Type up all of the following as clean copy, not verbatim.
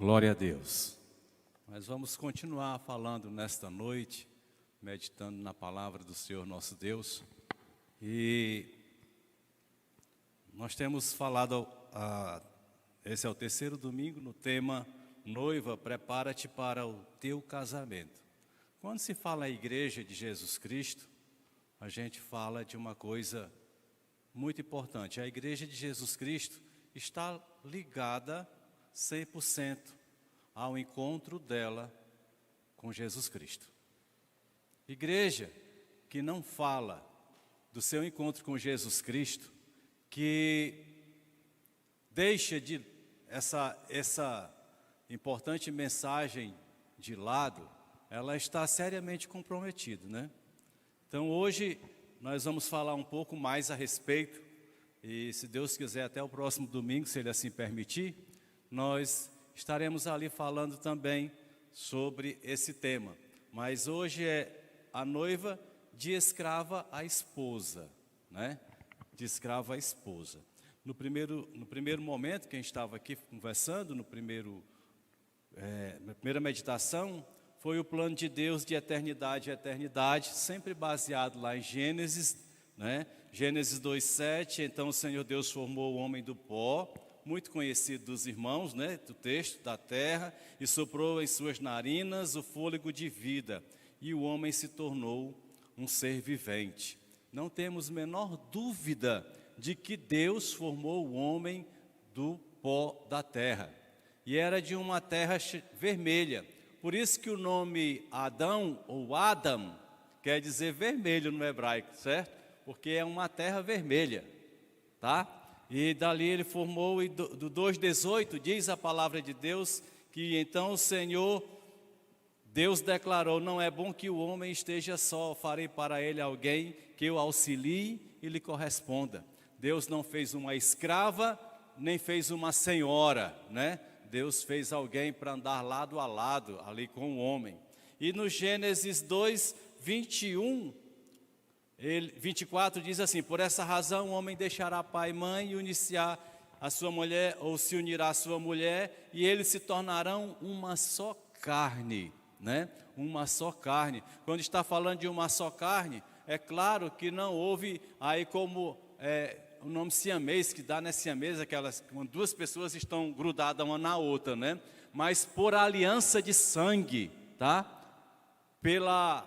Glória a Deus. Nós vamos continuar falando nesta noite, meditando na palavra do Senhor nosso Deus. E nós temos falado, esse é o terceiro domingo, no tema Noiva, prepara-te para o teu casamento. Quando se fala em Igreja de Jesus Cristo, a gente fala de uma coisa muito importante. A Igreja de Jesus Cristo está ligada 100% ao encontro dela com Jesus Cristo. Igreja que não fala do seu encontro com Jesus Cristo, que deixa de essa importante mensagem de lado, ela está seriamente comprometida, né? Então hoje nós vamos falar um pouco mais a respeito, e se Deus quiser até o próximo domingo, se Ele assim permitir, nós estaremos ali falando também sobre esse tema. Mas hoje é a noiva de escrava à esposa, né? De escrava à esposa. No primeiro momento que a gente estava aqui conversando, na primeira meditação, foi o plano de Deus de eternidade a eternidade, sempre baseado lá em Gênesis, né? Gênesis 2:7, então o Senhor Deus formou o homem do pó, muito conhecido dos irmãos, né, do texto, da terra, e soprou em suas narinas o fôlego de vida, e o homem se tornou um ser vivente. Não temos menor dúvida de que Deus formou o homem do pó da terra, e era de uma terra vermelha. Por isso que o nome Adão, ou Adam, quer dizer vermelho no hebraico, certo? Porque é uma terra vermelha, tá? E dali ele formou, e do 2:18 diz a palavra de Deus, que então o Senhor, Deus declarou, não é bom que o homem esteja só, farei para ele alguém que o auxilie e lhe corresponda. Deus não fez uma escrava, nem fez uma senhora, né? Deus fez alguém para andar lado a lado ali com o homem. E no Gênesis 2:24 diz assim: por essa razão o homem deixará pai e mãe e unir-se-á a sua mulher, ou se unirá à sua mulher, e eles se tornarão uma só carne, né? Uma só carne. Quando está falando de uma só carne, é claro que não houve aí como o nome siamês, que dá, né, siamês, aquelas quando duas pessoas estão grudadas uma na outra, né? Mas por aliança de sangue, tá? Pela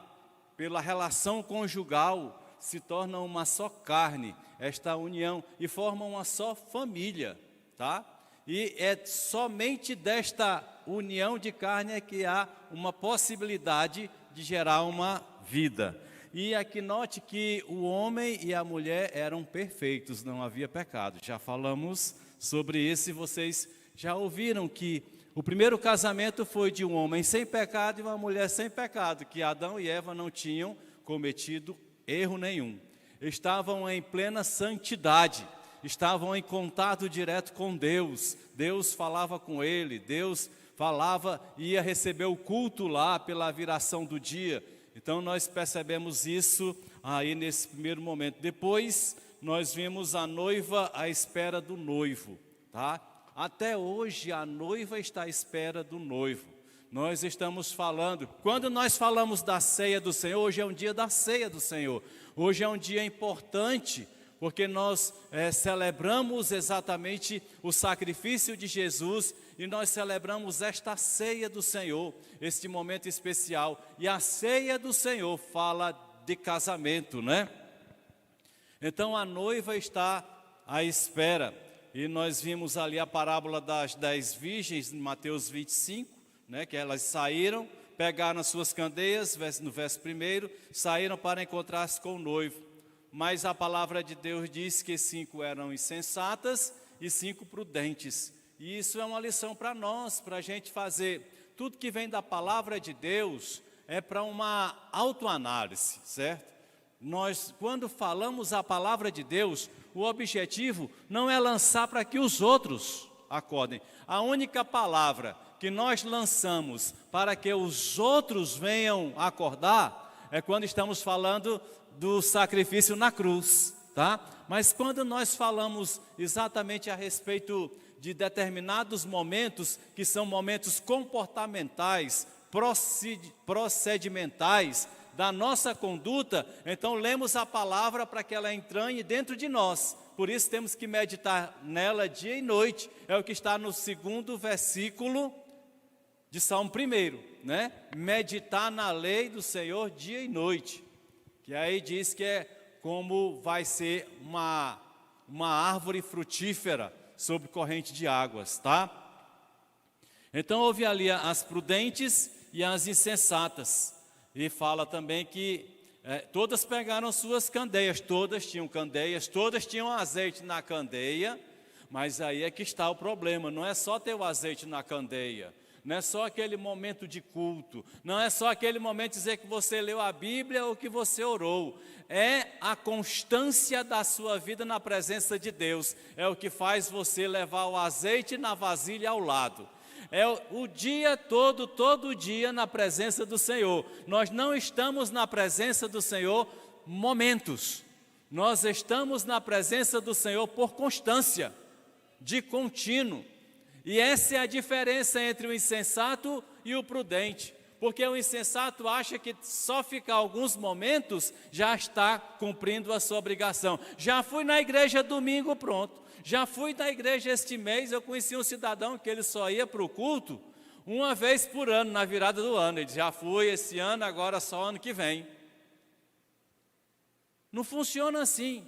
relação conjugal, se torna uma só carne, esta união, e formam uma só família, tá? E é somente desta união de carne é que há uma possibilidade de gerar uma vida. E aqui note que o homem e a mulher eram perfeitos, não havia pecado. Já falamos sobre isso e vocês já ouviram que o primeiro casamento foi de um homem sem pecado e uma mulher sem pecado, que Adão e Eva não tinham cometido erro nenhum. Estavam em plena santidade, estavam em contato direto com Deus. Deus falava com ele, Deus falava e ia receber o culto lá pela viração do dia. Então nós percebemos isso aí nesse primeiro momento. Depois nós vimos a noiva à espera do noivo, tá? Até hoje a noiva está à espera do noivo. Nós estamos falando, quando nós falamos da ceia do Senhor, hoje é um dia da ceia do Senhor. Hoje é um dia importante, porque nós celebramos exatamente o sacrifício de Jesus, e nós celebramos esta ceia do Senhor, este momento especial. E a ceia do Senhor fala de casamento, né? Então a noiva está à espera, e nós vimos ali a parábola das 10 virgens, em Mateus 25, né, que elas saíram, pegaram as suas candeias, no verso 1, saíram para encontrar-se com o noivo. Mas a palavra de Deus diz que 5 eram insensatas e 5 prudentes. E isso é uma lição para nós, para a gente fazer. Tudo que vem da palavra de Deus é para uma autoanálise, certo? Nós, quando falamos a palavra de Deus, o objetivo não é lançar para que os outros acordem. A única palavra que nós lançamos para que os outros venham acordar é quando estamos falando do sacrifício na cruz, tá? Mas quando nós falamos exatamente a respeito de determinados momentos que são momentos comportamentais, procedimentais da nossa conduta, então lemos a palavra para que ela entranhe dentro de nós. Por isso temos que meditar nela dia e noite. É o que está no 2º versículo de Salmo 1, né? Meditar na lei do Senhor dia e noite. Que aí diz que é como vai ser uma árvore frutífera sobre corrente de águas, tá? Então houve ali as prudentes e as insensatas. E fala também que todas pegaram suas candeias, todas tinham candeias, todas tinham azeite na candeia, mas aí é que está o problema, não é só ter o azeite na candeia, não é só aquele momento de culto, não é só aquele momento de dizer que você leu a Bíblia ou que você orou, é a constância da sua vida na presença de Deus, é o que faz você levar o azeite na vasilha ao lado. É o dia todo dia na presença do Senhor. Nós não estamos na presença do Senhor momentos. Nós estamos na presença do Senhor por constância, de contínuo. E essa é a diferença entre o insensato e o prudente. Porque o insensato acha que só ficar alguns momentos já está cumprindo a sua obrigação. Já fui na igreja domingo, pronto. Já fui na igreja este mês, eu conheci um cidadão que ele só ia para o culto uma vez por ano, na virada do ano. Ele disse, já fui esse ano, agora só ano que vem. Não funciona assim.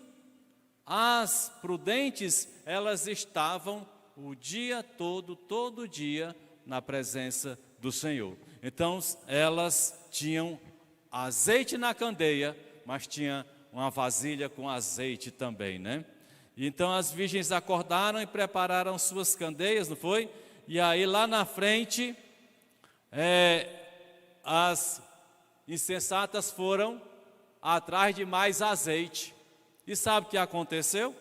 As prudentes, elas estavam o dia todo dia, na presença do Senhor. Então, elas tinham azeite na candeia, mas tinha uma vasilha com azeite também, né? Então as virgens acordaram e prepararam suas candeias, não foi? E aí lá na frente, as insensatas foram atrás de mais azeite. E sabe o que aconteceu?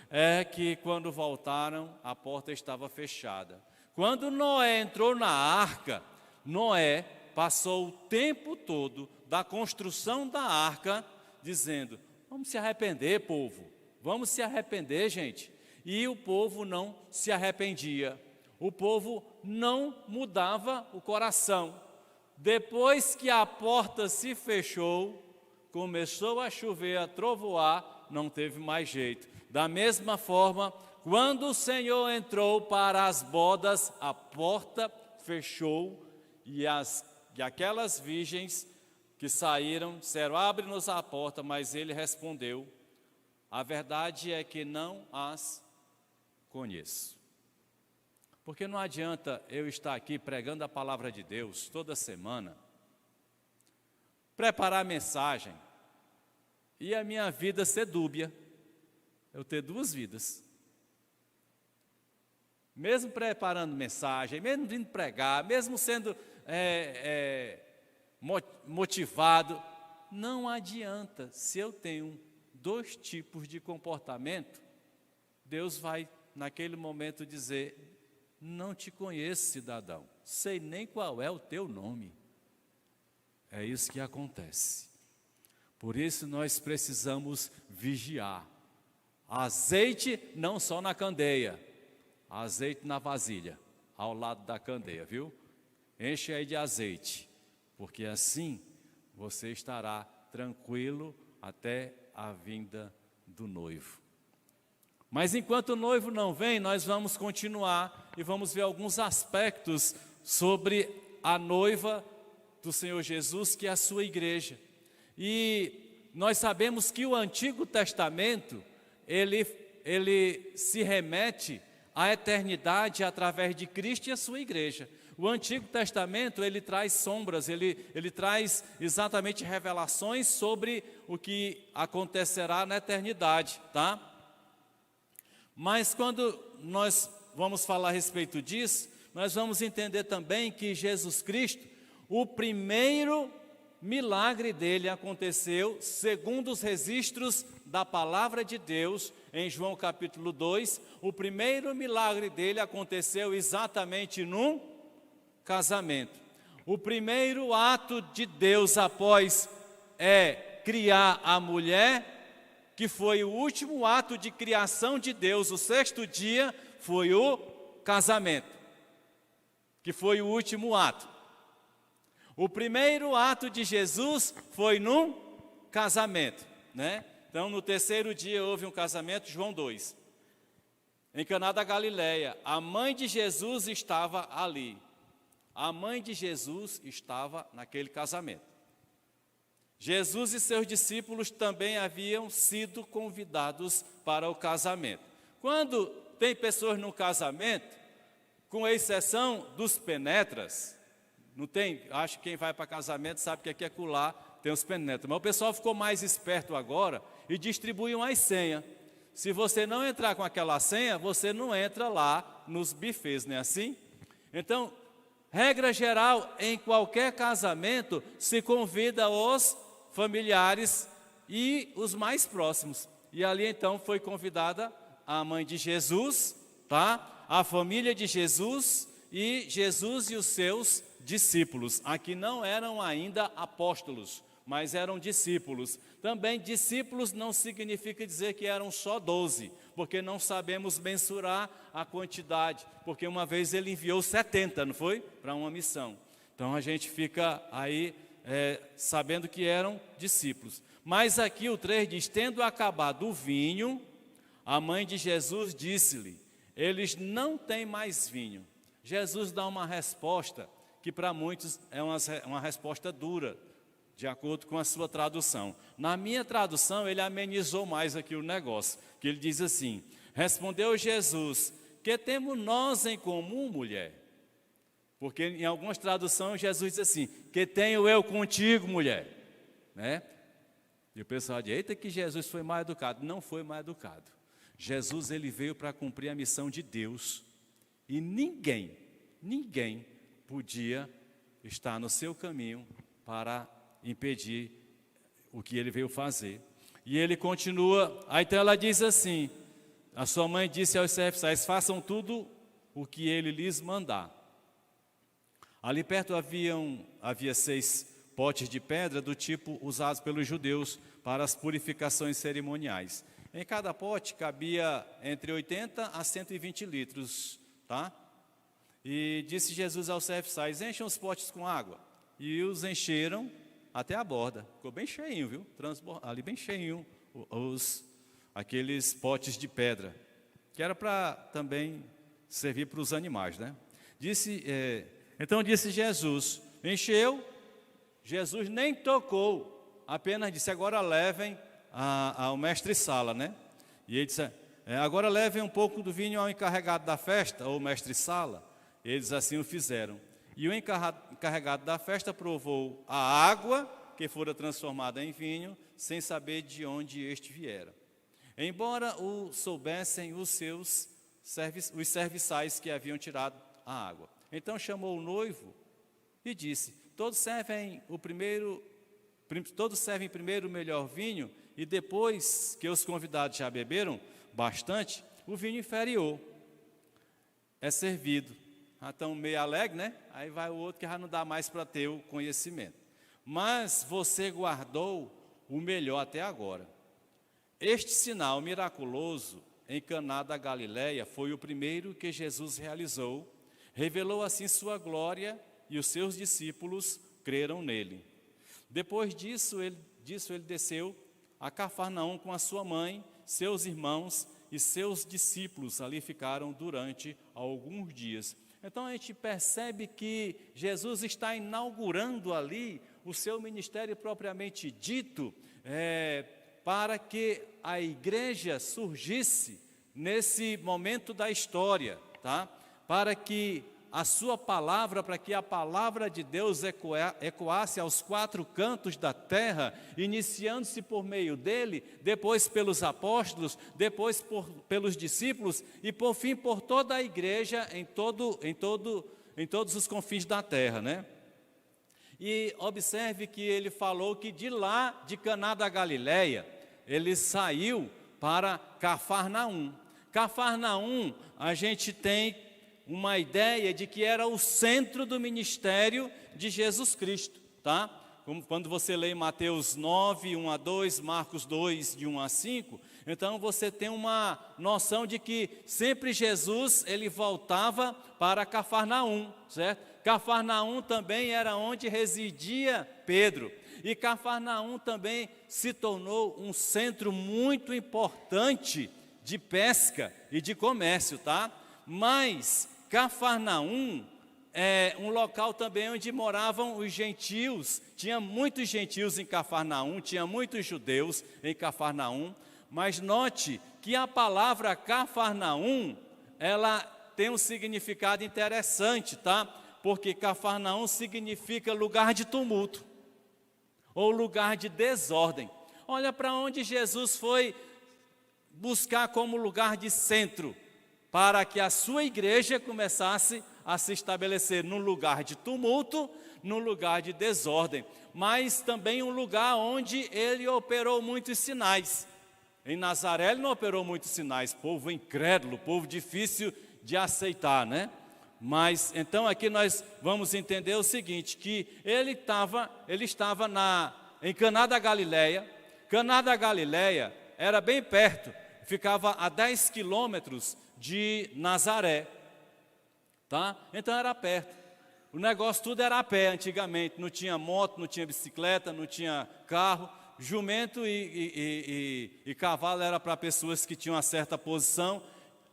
É que quando voltaram, a porta estava fechada. Quando Noé entrou na arca, Noé passou o tempo todo da construção da arca, dizendo, vamos se arrepender, povo. Vamos se arrepender, gente. E o povo não se arrependia. O povo não mudava o coração. Depois que a porta se fechou, começou a chover, a trovoar, não teve mais jeito. Da mesma forma, quando o Senhor entrou para as bodas, a porta fechou e aquelas virgens que saíram disseram, abre-nos a porta, mas ele respondeu, a verdade é que não as conheço. Porque não adianta eu estar aqui pregando a palavra de Deus toda semana, preparar a mensagem e a minha vida ser dúbia, eu ter duas vidas. Mesmo preparando mensagem, mesmo vindo pregar, mesmo sendo motivado, não adianta se eu tenho dois tipos de comportamento, Deus vai naquele momento dizer, não te conheço, cidadão, sei nem qual é o teu nome. É isso que acontece. Por isso nós precisamos vigiar. Azeite não só na candeia, azeite na vasilha, ao lado da candeia, viu? Enche aí de azeite, porque assim você estará tranquilo até a vinda do noivo. Mas enquanto o noivo não vem, nós vamos continuar e vamos ver alguns aspectos sobre a noiva do Senhor Jesus, que é a sua igreja. E nós sabemos que o Antigo Testamento, ele se remete à eternidade através de Cristo e a sua igreja. O Antigo Testamento, ele traz sombras, ele traz exatamente revelações sobre o que acontecerá na eternidade, tá? Mas quando nós vamos falar a respeito disso, nós vamos entender também que Jesus Cristo, o primeiro milagre dele aconteceu segundo os registros da palavra de Deus, em João capítulo 2, o primeiro milagre dele aconteceu exatamente num casamento. O primeiro ato de Deus após criar a mulher, que foi o último ato de criação de Deus, o sexto dia, foi o casamento, que foi o último ato. O primeiro ato de Jesus foi num casamento, né? Então, no terceiro dia houve um casamento, João 2. Em Caná da Galileia, a mãe de Jesus estava ali. A mãe de Jesus estava naquele casamento. Jesus e seus discípulos também haviam sido convidados para o casamento. Quando tem pessoas no casamento, com exceção dos penetras, não tem, acho que quem vai para casamento sabe que aqui é acolá tem os penetras, mas o pessoal ficou mais esperto agora e distribui umas senhas. Se você não entrar com aquela senha, você não entra lá nos bufês, não é assim? Então, regra geral, em qualquer casamento, se convida os familiares e os mais próximos. E ali então foi convidada a mãe de Jesus, tá? A família de Jesus e os seus discípulos. Aqui não eram ainda apóstolos, mas eram discípulos. Também discípulos não significa dizer que eram só 12, porque não sabemos mensurar a quantidade, porque uma vez ele enviou 70, não foi? Para uma missão. Então a gente fica aí sabendo que eram discípulos. Mas aqui o 3 diz, tendo acabado o vinho, a mãe de Jesus disse-lhe, eles não têm mais vinho. Jesus dá uma resposta que para muitos é uma resposta dura, de acordo com a sua tradução. Na minha tradução, ele amenizou mais aqui o negócio, que ele diz assim, respondeu Jesus, que temos nós em comum, mulher? Porque em algumas traduções, Jesus diz assim, que tenho eu contigo, mulher? Né? E o pessoal diz, eita que Jesus foi mal educado. Não foi mal educado. Jesus, ele veio para cumprir a missão de Deus. E ninguém podia estar no seu caminho para impedir o que ele veio fazer. E ele continua, aí então ela diz assim, a sua mãe disse aos serviçais, façam tudo o que ele lhes mandar. Ali perto havia 6 potes de pedra do tipo usados pelos judeus para as purificações cerimoniais. Em cada pote cabia entre 80 a 120 litros, tá? E disse Jesus aos serviçais, encham os potes com água. E os encheram até a borda. Ficou bem cheinho, viu? Ali bem cheinho aqueles potes de pedra, que era para também servir para os animais, né? Então disse Jesus, encheu, Jesus nem tocou, apenas disse, agora levem ao mestre-sala, né? E ele disse, agora levem um pouco do vinho ao encarregado da festa, ou mestre-sala. Eles assim o fizeram. E o encarregado da festa provou a água que fora transformada em vinho, sem saber de onde este viera. Embora o soubessem os serviçais que haviam tirado a água. Então chamou o noivo e disse, todos servem primeiro o melhor vinho, e depois que os convidados já beberam bastante, o vinho inferior é servido. Então, meio alegre, né? Aí vai o outro que já não dá mais para ter o conhecimento. Mas você guardou o melhor até agora. Este sinal miraculoso em Caná da Galileia foi o primeiro que Jesus realizou. Revelou assim sua glória e os seus discípulos creram nele. Depois disso, ele desceu a Cafarnaum com a sua mãe, seus irmãos e seus discípulos. Ali ficaram durante alguns dias. Então a gente percebe que Jesus está inaugurando ali o seu ministério propriamente dito, para que a igreja surgisse nesse momento da história, tá? Para que a sua palavra, para que a palavra de Deus ecoasse aos 4 cantos da terra, iniciando-se por meio dele, depois pelos apóstolos, depois pelos discípulos e por fim por toda a igreja em todos os confins da terra, né? E observe que ele falou que de lá, de Caná da Galileia, ele saiu para Cafarnaum. Cafarnaum, a gente tem uma ideia de que era o centro do ministério de Jesus Cristo, tá? Como quando você lê Mateus 9, 1 a 2, Marcos 2, de 1 a 5, Então você tem uma noção de que sempre Jesus, ele voltava para Cafarnaum, certo? Cafarnaum também era onde residia Pedro. E Cafarnaum também se tornou um centro muito importante de pesca e de comércio, tá? Mas Cafarnaum é um local também onde moravam os gentios. Tinha muitos gentios em Cafarnaum, tinha muitos judeus em Cafarnaum. Mas note que a palavra Cafarnaum, ela tem um significado interessante, tá? Porque Cafarnaum significa lugar de tumulto, ou lugar de desordem. Olha para onde Jesus foi buscar como lugar de centro, para que a sua igreja começasse a se estabelecer num lugar de tumulto, num lugar de desordem, mas também um lugar onde ele operou muitos sinais. Em Nazaré ele não operou muitos sinais, povo incrédulo, povo difícil de aceitar, né? Mas então aqui nós vamos entender o seguinte, que ele estava em Caná da Galileia. Caná da Galileia era bem perto, ficava a 10 quilômetros de Nazaré, tá? Então era perto. O negócio tudo era a pé antigamente, não tinha moto, não tinha bicicleta, não tinha carro. Jumento e cavalo era para pessoas que tinham uma certa posição.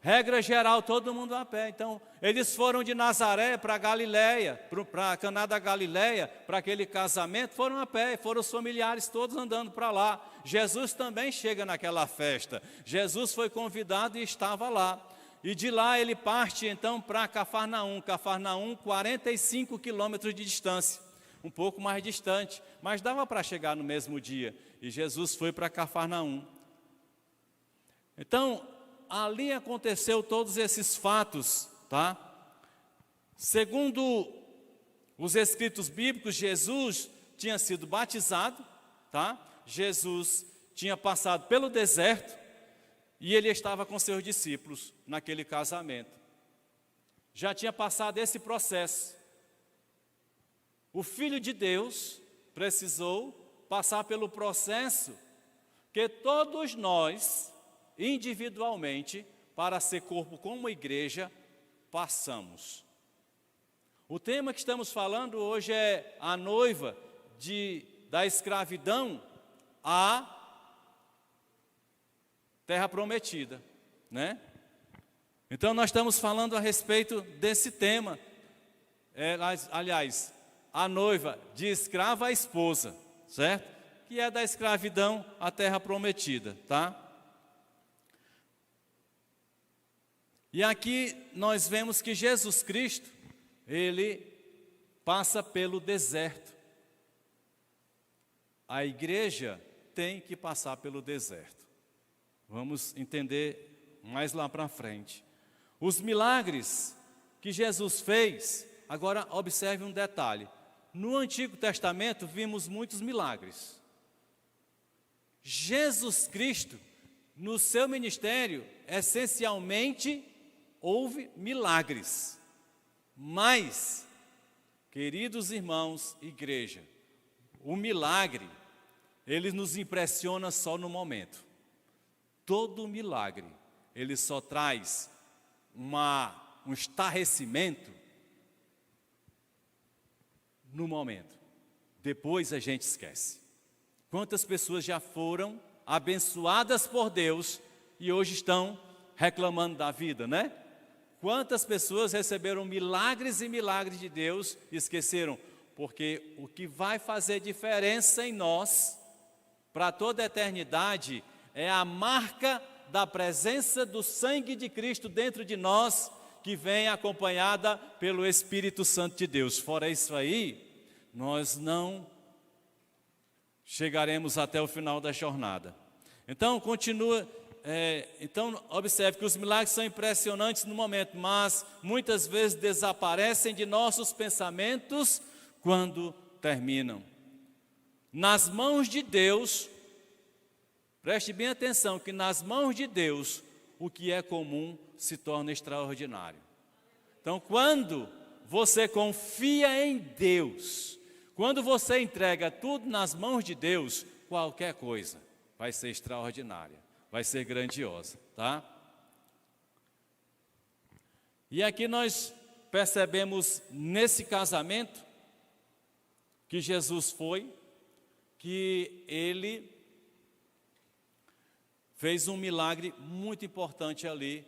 Regra geral, todo mundo a pé. Então, eles foram de Nazaré para Galileia, para Caná da Galileia, para aquele casamento, foram a pé, foram os familiares todos andando para lá. Jesus também chega naquela festa. Jesus foi convidado e estava lá. E de lá ele parte então para Cafarnaum. Cafarnaum, 45 quilômetros de distância. Um pouco mais distante, mas dava para chegar no mesmo dia. E Jesus foi para Cafarnaum. Então, ali aconteceu todos esses fatos, tá? Segundo os escritos bíblicos, Jesus tinha sido batizado, tá? Jesus tinha passado pelo deserto e ele estava com seus discípulos naquele casamento. Já tinha passado esse processo. O Filho de Deus precisou passar pelo processo que todos nós, individualmente, para ser corpo como igreja, passamos. O tema que estamos falando hoje é a noiva da escravidão à terra prometida, né? Então nós estamos falando a respeito desse tema. Aliás, a noiva de escrava à esposa, certo? Que é da escravidão à terra prometida, tá? E aqui nós vemos que Jesus Cristo, ele passa pelo deserto. A igreja tem que passar pelo deserto. Vamos entender mais lá para frente. Os milagres que Jesus fez, agora observe um detalhe. No Antigo Testamento vimos muitos milagres. Jesus Cristo, no seu ministério, essencialmente houve milagres. Mas, queridos irmãos, igreja, o milagre, ele nos impressiona só no momento. Todo milagre, ele só traz um estarrecimento no momento. Depois a gente esquece. Quantas pessoas já foram abençoadas por Deus e hoje estão reclamando da vida, né? Quantas pessoas receberam milagres e milagres de Deus e esqueceram? Porque o que vai fazer diferença em nós, para toda a eternidade, é a marca da presença do sangue de Cristo dentro de nós, que vem acompanhada pelo Espírito Santo de Deus. Fora isso aí, nós não chegaremos até o final da jornada. Então, observe que os milagres são impressionantes no momento, mas muitas vezes desaparecem de nossos pensamentos quando terminam. Nas mãos de Deus, preste bem atenção, que nas mãos de Deus, o que é comum se torna extraordinário. Então, quando você confia em Deus, quando você entrega tudo nas mãos de Deus, qualquer coisa vai ser extraordinária. vai ser grandiosa, tá? E aqui nós percebemos nesse casamento que Jesus foi, que ele fez um milagre muito importante ali,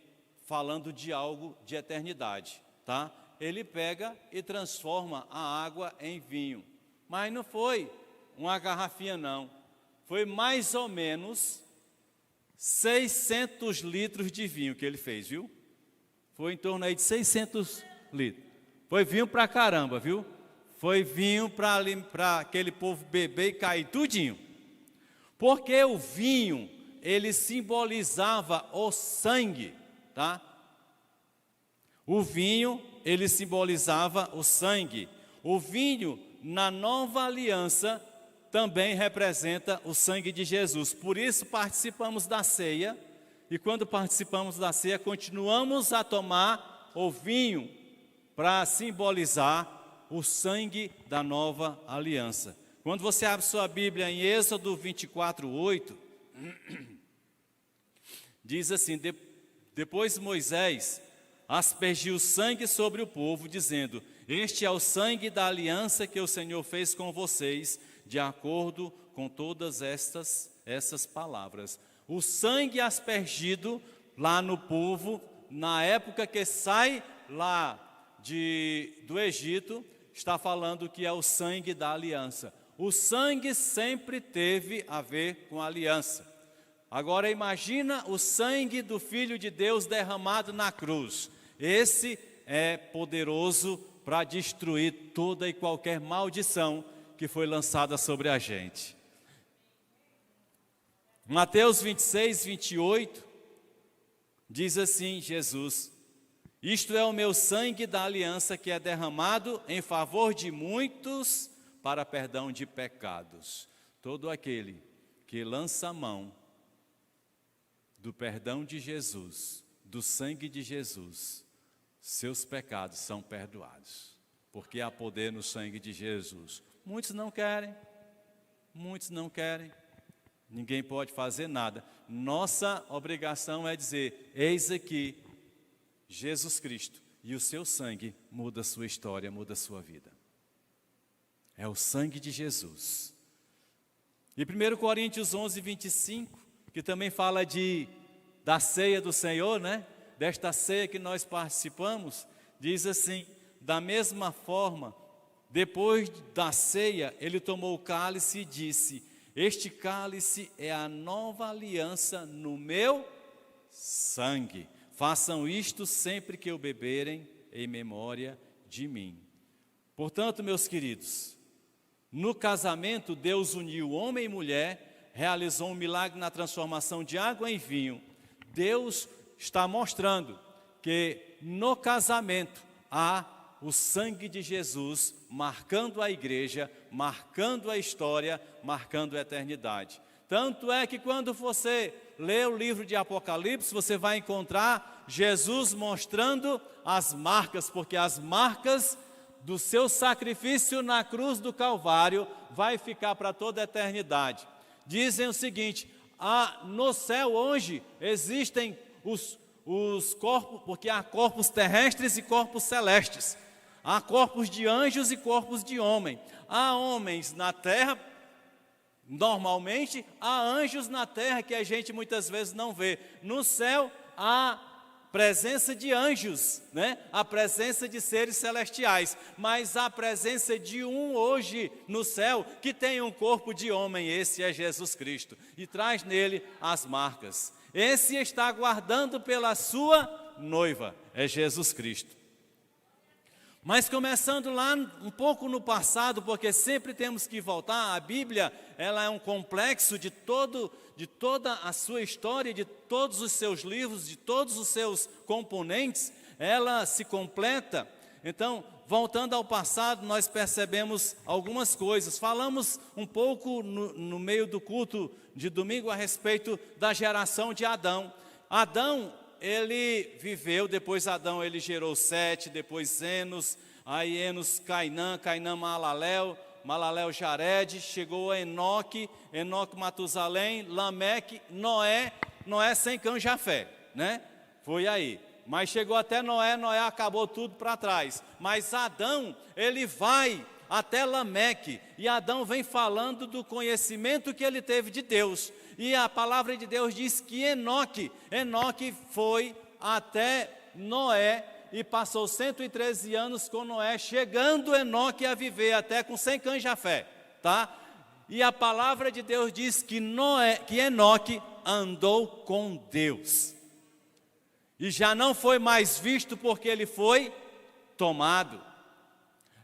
falando de algo de eternidade, tá? Ele pega e transforma a água em vinho, mas não foi uma garrafinha não, foi mais ou menos 600 litros de vinho que ele fez, viu? Foi em torno aí de 600 litros, foi vinho pra caramba, viu? Foi vinho para aquele povo beber e cair tudinho, porque o vinho, ele simbolizava o sangue, tá? O vinho, ele simbolizava o sangue. O vinho, na nova aliança, também representa o sangue de Jesus. Por isso participamos da ceia, e quando participamos da ceia, continuamos a tomar o vinho para simbolizar o sangue da nova aliança. Quando você abre sua Bíblia em Êxodo 24:8, diz assim: depois Moisés aspergiu sangue sobre o povo, dizendo: este é o sangue da aliança que o Senhor fez com vocês, de acordo com todas essas palavras. O sangue aspergido lá no povo, na época que sai lá do Egito, está falando que é o sangue da aliança. O sangue sempre teve a ver com a aliança. Agora imagina o sangue do Filho de Deus derramado na cruz. Esse é poderoso para destruir toda e qualquer maldição que foi lançada sobre a gente. Mateus 26:28 diz assim, Jesus: isto é o meu sangue da aliança que é derramado em favor de muitos para perdão de pecados. Todo aquele que lança a mão do perdão de Jesus, do sangue de Jesus, seus pecados são perdoados, porque há poder no sangue de Jesus. Muitos não querem, ninguém pode fazer nada. Nossa obrigação é dizer: eis aqui Jesus Cristo, e o seu sangue muda a sua história, muda a sua vida. É o sangue de Jesus. E 1 Coríntios 11:25, que também fala da ceia do Senhor, né? Desta ceia que nós participamos, diz assim: da mesma forma, depois da ceia, ele tomou o cálice e disse: este cálice é a nova aliança no meu sangue. Façam isto sempre que o beberem, em memória de mim. Portanto, meus queridos, no casamento, Deus uniu homem e mulher, realizou um milagre na transformação de água em vinho. Deus está mostrando que no casamento há o sangue de Jesus marcando a igreja, marcando a história, marcando a eternidade. Tanto é que quando você lê o livro de Apocalipse, você vai encontrar Jesus mostrando as marcas, porque as marcas do seu sacrifício na cruz do Calvário vai ficar para toda a eternidade. Dizem o seguinte: no céu hoje existem os corpos, porque há corpos terrestres e corpos celestes. Há corpos de anjos e corpos de homem. Há homens na terra, normalmente, há anjos na terra que a gente muitas vezes não vê. No céu há presença de anjos, né? A presença de seres celestiais, mas a presença de um hoje no céu que tem um corpo de homem, esse é Jesus Cristo, e traz nele as marcas. Esse está aguardando pela sua noiva, é Jesus Cristo. Mas começando lá um pouco no passado, porque sempre temos que voltar, a Bíblia, ela é um complexo de toda a sua história, de todos os seus livros, de todos os seus componentes, ela se completa. Então, voltando ao passado, nós percebemos algumas coisas. Falamos um pouco no meio do culto de domingo a respeito da geração de Adão. Adão, ele viveu, depois Adão ele gerou Sete, depois Enos, aí Enos Cainã, Cainã Malalel, Malalel Jared, chegou a Enoque, Enoque Matusalém, Lameque, Noé, Noé sem Cã e Jafé, né? Foi aí. Mas chegou até Noé, Noé acabou tudo para trás. Mas Adão, ele vai até Lameque, e Adão vem falando do conhecimento que ele teve de Deus. E a palavra de Deus diz que Enoque foi até Noé e passou 113 anos com Noé, chegando Enoque a viver até com 100 Cã e Jafé, tá? E a palavra de Deus diz que Enoque andou com Deus. E já não foi mais visto porque ele foi tomado.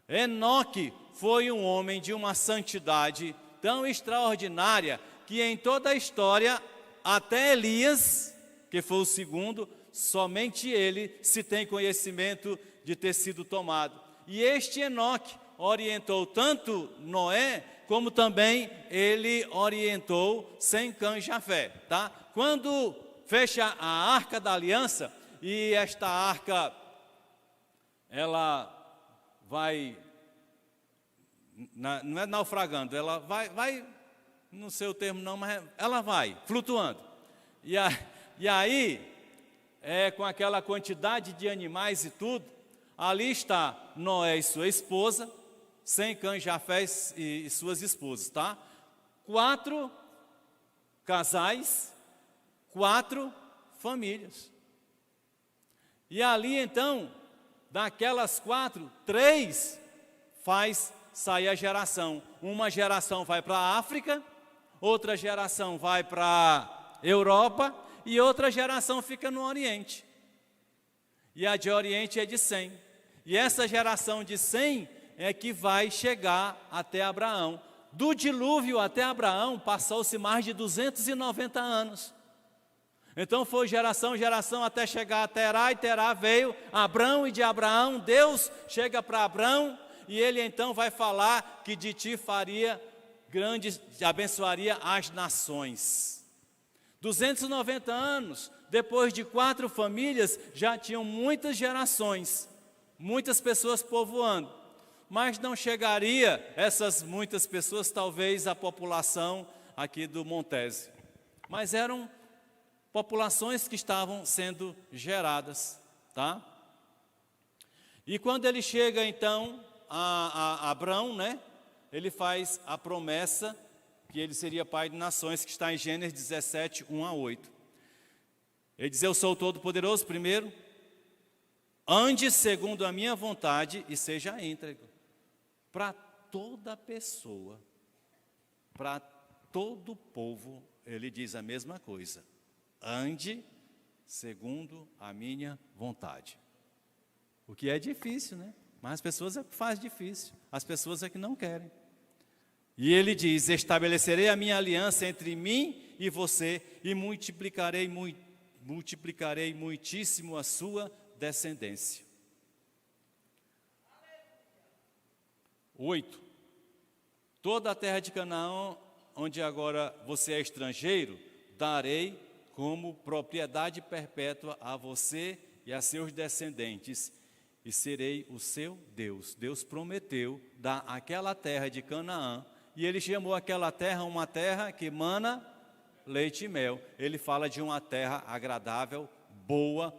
Enoque foi um homem de uma santidade tão extraordinária que em toda a história, até Elias, que foi o segundo, somente ele se tem conhecimento de ter sido tomado. E este Enoque orientou tanto Noé, como também ele orientou Sem, Cã e Jafé, tá? Quando fecha a Arca da Aliança, e esta arca, ela vai, não é naufragando, ela vai, não sei o termo não, mas ela vai flutuando. E aí, com aquela quantidade de animais e tudo, ali está Noé e sua esposa, Sem, Cã e Jafé e suas esposas, tá? 4 casais, 4 famílias. E ali então, daquelas 4, 3 faz sair a geração. Uma geração vai para a África, outra geração vai para a Europa e outra geração fica no Oriente. E a de Oriente é de Sem. E essa geração de Sem é que vai chegar até Abraão. Do dilúvio até Abraão passou-se mais de 290 anos. Então foi geração, até chegar a Terá, e Terá veio Abrão, e de Abraão Deus chega para Abrão, e ele então vai falar que de ti faria grandes, abençoaria as nações. 290 anos, depois de 4 famílias, já tinham muitas gerações, muitas pessoas povoando, mas não chegaria essas muitas pessoas, talvez a população aqui do Montese, mas eram populações que estavam sendo geradas, tá? E quando ele chega então a Abrão, né? Ele faz a promessa que ele seria pai de nações, que está em Gênesis 17, 1 a 8. Ele diz: eu sou o Todo-Poderoso, primeiro, ande segundo a minha vontade e seja íntegro. Para toda pessoa, para todo povo, ele diz a mesma coisa. Ande segundo a minha vontade. O que é difícil, né? Mas as pessoas é que faz difícil. As pessoas é que não querem. E ele diz: estabelecerei a minha aliança entre mim e você, e multiplicarei muitíssimo a sua descendência. 8. Toda a terra de Canaã, onde agora você é estrangeiro, darei como propriedade perpétua a você e a seus descendentes, e serei o seu Deus. Deus prometeu dar aquela terra de Canaã, e ele chamou aquela terra uma terra que mana leite e mel. Ele fala de uma terra agradável, boa,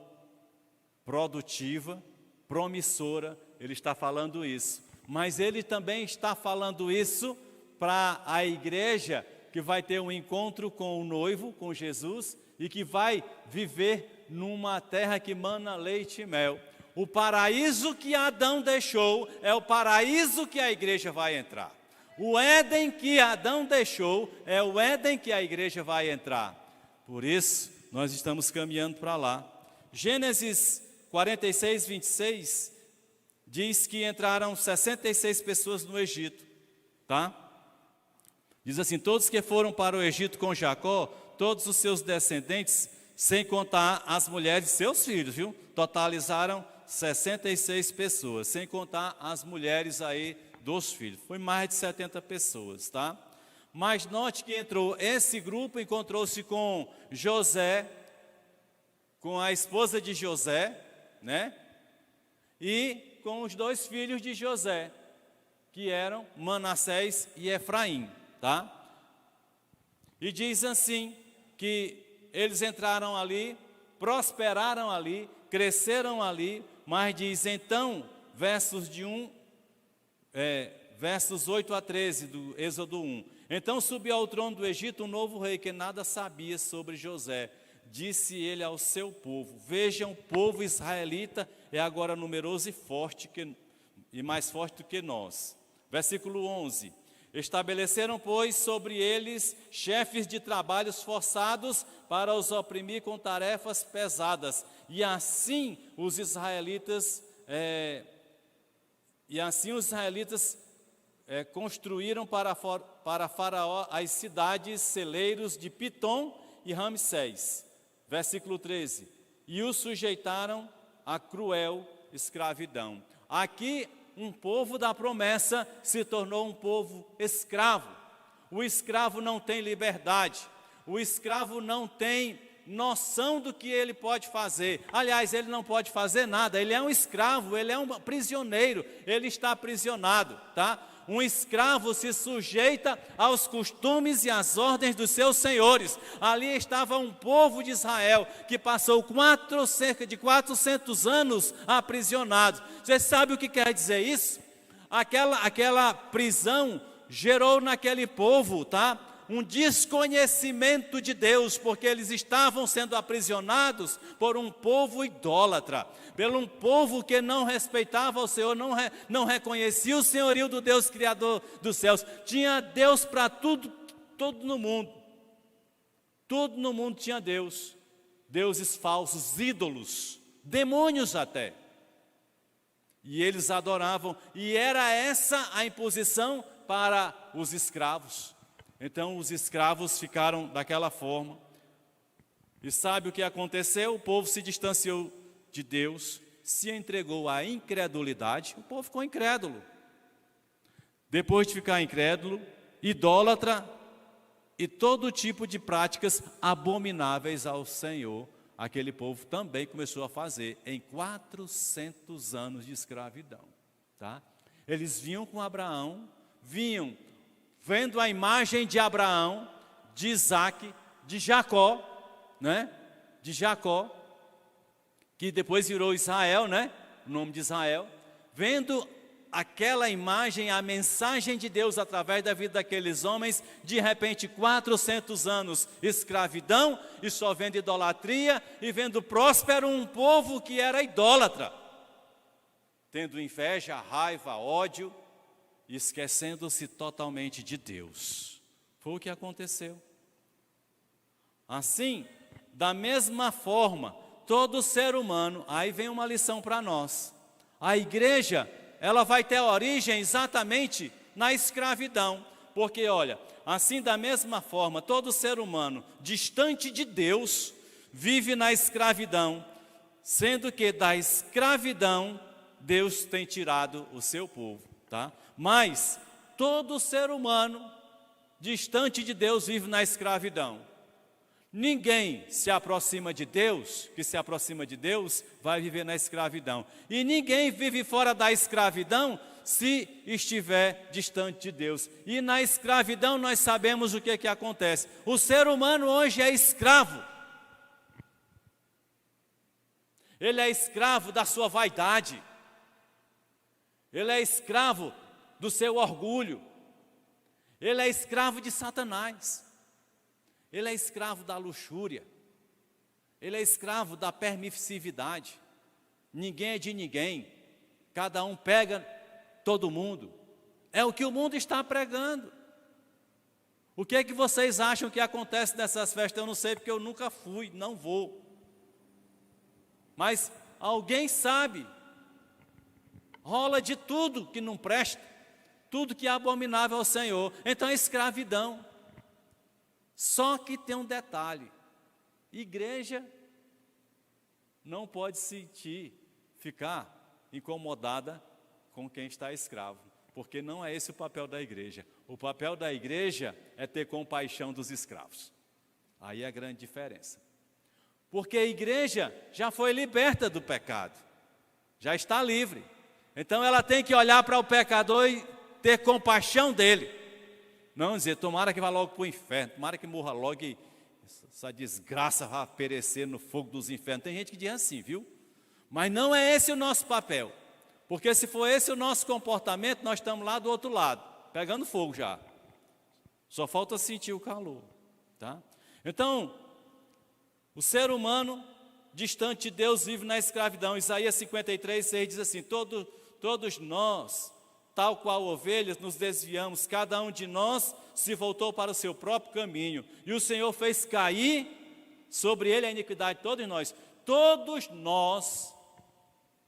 produtiva, promissora. Ele está falando isso, mas ele também está falando isso para a igreja que vai ter um encontro com o noivo, com Jesus, e que vai viver numa terra que mana leite e mel. O paraíso que Adão deixou é o paraíso que a igreja vai entrar. O Éden que Adão deixou é o Éden que a igreja vai entrar. Por isso, nós estamos caminhando para lá. Gênesis 46, 26, diz que entraram 66 pessoas no Egito, tá? Diz assim: todos que foram para o Egito com Jacó, todos os seus descendentes, sem contar as mulheres de seus filhos, viu? Totalizaram 66 pessoas, sem contar as mulheres aí dos filhos. Foi mais de 70 pessoas, tá? Mas note que entrou esse grupo, encontrou-se com José, com a esposa de José, né? E com os 2 filhos de José, que eram Manassés e Efraim, tá? E diz assim, que eles entraram ali, prosperaram ali, cresceram ali, mas diz então, versos 8 a 13 do Êxodo 1. Então subiu ao trono do Egito um novo rei que nada sabia sobre José. Disse ele ao seu povo: vejam, o povo israelita é agora numeroso e forte e mais forte do que nós. Versículo 11. Estabeleceram, pois, sobre eles chefes de trabalhos forçados para os oprimir com tarefas pesadas. E assim os israelitas construíram para Faraó as cidades celeiros de Pitom e Ramsés. Versículo 13. E os sujeitaram a cruel escravidão. Aqui, um povo da promessa se tornou um povo escravo. O escravo não tem liberdade. O escravo não tem noção do que ele pode fazer. Aliás, ele não pode fazer nada. Ele é um escravo, ele é um prisioneiro, ele está aprisionado, tá? Um escravo se sujeita aos costumes e às ordens dos seus senhores. Ali estava um povo de Israel que passou cerca de 400 anos aprisionado. Você sabe o que quer dizer isso? Aquela prisão gerou naquele povo, tá? Um desconhecimento de Deus, porque eles estavam sendo aprisionados por um povo idólatra, por um povo que não respeitava o Senhor, não reconhecia o senhorio do Deus Criador dos céus. Tinha Deus para tudo no mundo. Tudo no mundo tinha Deus. Deuses falsos, ídolos, demônios até. E eles adoravam, e era essa a imposição para os escravos. Então os escravos ficaram daquela forma. E sabe o que aconteceu? O povo se distanciou de Deus, se entregou à incredulidade. O povo ficou incrédulo. Depois de ficar incrédulo, idólatra e todo tipo de práticas abomináveis ao Senhor, aquele povo também começou a fazer em 400 anos de escravidão, tá? Eles vinham com Abraão, vendo a imagem de Abraão, de Isaac, de Jacó, né? De Jacó, que depois virou Israel, né? O nome de Israel. Vendo aquela imagem, a mensagem de Deus através da vida daqueles homens, de repente 400 anos escravidão, e só vendo idolatria, e vendo próspero um povo que era idólatra, tendo inveja, raiva, ódio, esquecendo-se totalmente de Deus. Foi o que aconteceu. Assim, da mesma forma, todo ser humano, aí vem uma lição para nós. A igreja, ela vai ter origem exatamente na escravidão. Porque, olha, assim da mesma forma, todo ser humano distante de Deus vive na escravidão, sendo que da escravidão Deus tem tirado o seu povo, tá? Mas todo ser humano distante de Deus vive na escravidão. Ninguém se aproxima de Deus, que se aproxima de Deus, vai viver na escravidão. E ninguém vive fora da escravidão se estiver distante de Deus. E na escravidão nós sabemos o que acontece. O ser humano hoje é escravo. Ele é escravo da sua vaidade. Ele é escravo do seu orgulho. Ele é escravo de Satanás. Ele é escravo da luxúria. Ele é escravo da permissividade. Ninguém é de ninguém. Cada um pega todo mundo. É o que o mundo está pregando. O que é que vocês acham que acontece nessas festas? Eu não sei, porque eu nunca fui, não vou. Mas alguém sabe. Rola de tudo que não presta, tudo que é abominável ao Senhor. Então é escravidão. Só que tem um detalhe: igreja não pode ficar incomodada com quem está escravo, porque não é esse o papel da igreja. O papel da igreja é ter compaixão dos escravos. Aí é a grande diferença. Porque a igreja já foi liberta do pecado, já está livre. Então ela tem que olhar para o pecador e ter compaixão dele. Não dizer, tomara que vá logo para o inferno, tomara que morra logo essa desgraça vai perecer no fogo dos infernos. Tem gente que diz assim, viu? Mas não é esse o nosso papel. Porque se for esse o nosso comportamento, nós estamos lá do outro lado, pegando fogo já. Só falta sentir o calor, tá? Então, o ser humano, distante de Deus, vive na escravidão. Isaías 53:6 diz assim: todos nós, tal qual ovelhas, nos desviamos, cada um de nós se voltou para o seu próprio caminho, e o Senhor fez cair sobre ele a iniquidade de todos nós. Todos nós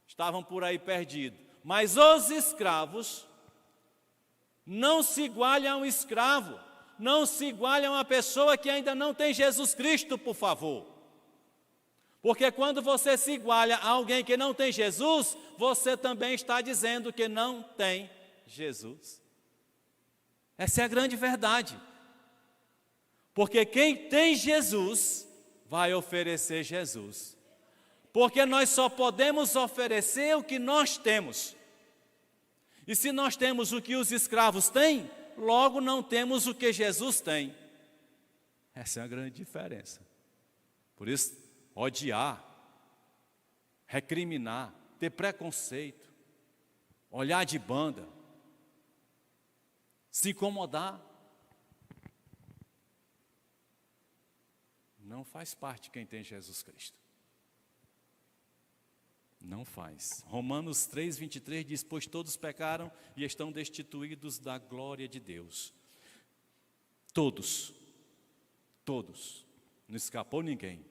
estavam por aí perdidos, mas os escravos não se igualam a um escravo, não se igualam a uma pessoa que ainda não tem Jesus Cristo, por favor. Porque quando você se iguala a alguém que não tem Jesus, você também está dizendo que não tem Jesus. Essa é a grande verdade. Porque quem tem Jesus, vai oferecer Jesus. Porque nós só podemos oferecer o que nós temos. E se nós temos o que os escravos têm, logo não temos o que Jesus tem. Essa é a grande diferença. Por isso, odiar, recriminar, ter preconceito, olhar de banda, se incomodar, não faz parte de quem tem Jesus Cristo. Não faz. Romanos 3:23 diz: pois todos pecaram e estão destituídos da glória de Deus. Todos, não escapou ninguém.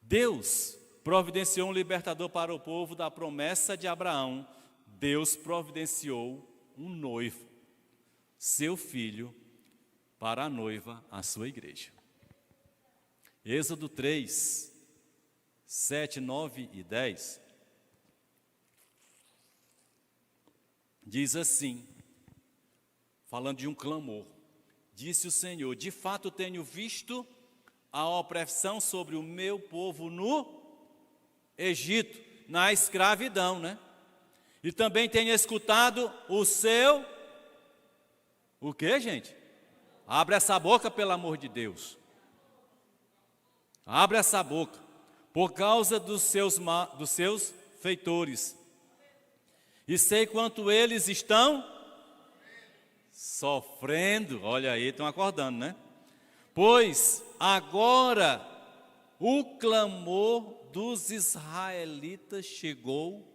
Deus providenciou um libertador para o povo da promessa de Abraão. Deus providenciou um noivo, seu filho, para a noiva, a sua igreja. Êxodo 3, 7, 9 e 10, diz assim, falando de um clamor: disse o Senhor, de fato tenho visto a opressão sobre o meu povo no Egito, na escravidão, né? E também tenho escutado o seu... O quê, gente? Abre essa boca, pelo amor de Deus. Abre essa boca. Por causa dos seus feitores. E sei quanto eles estão sofrendo. Olha aí, estão acordando, né? Pois agora o clamor dos israelitas chegou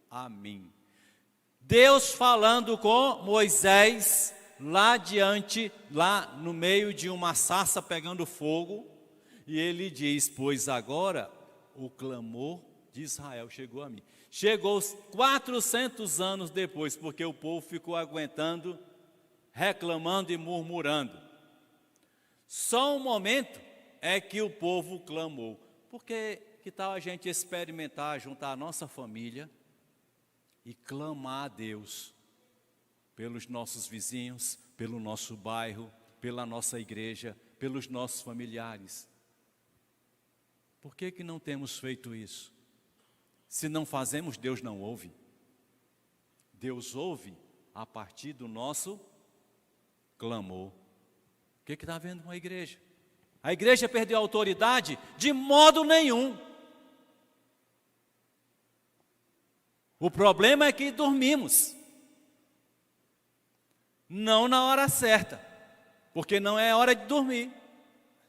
a mim. Deus falando com Moisés, lá diante, lá no meio de uma sarça pegando fogo, e ele diz: pois agora o clamor de Israel chegou a mim. Chegou 400 anos depois, porque o povo ficou aguentando, reclamando e murmurando. Só um momento é que o povo clamou. Porque que tal a gente experimentar, juntar a nossa família e clamar a Deus pelos nossos vizinhos, pelo nosso bairro, pela nossa igreja, pelos nossos familiares? Por que não temos feito isso? Se não fazemos, Deus não ouve. Deus ouve a partir do nosso clamor. O que está havendo com a igreja? A igreja perdeu a autoridade? De modo nenhum. O problema é que dormimos. Não na hora certa. Porque não é hora de dormir.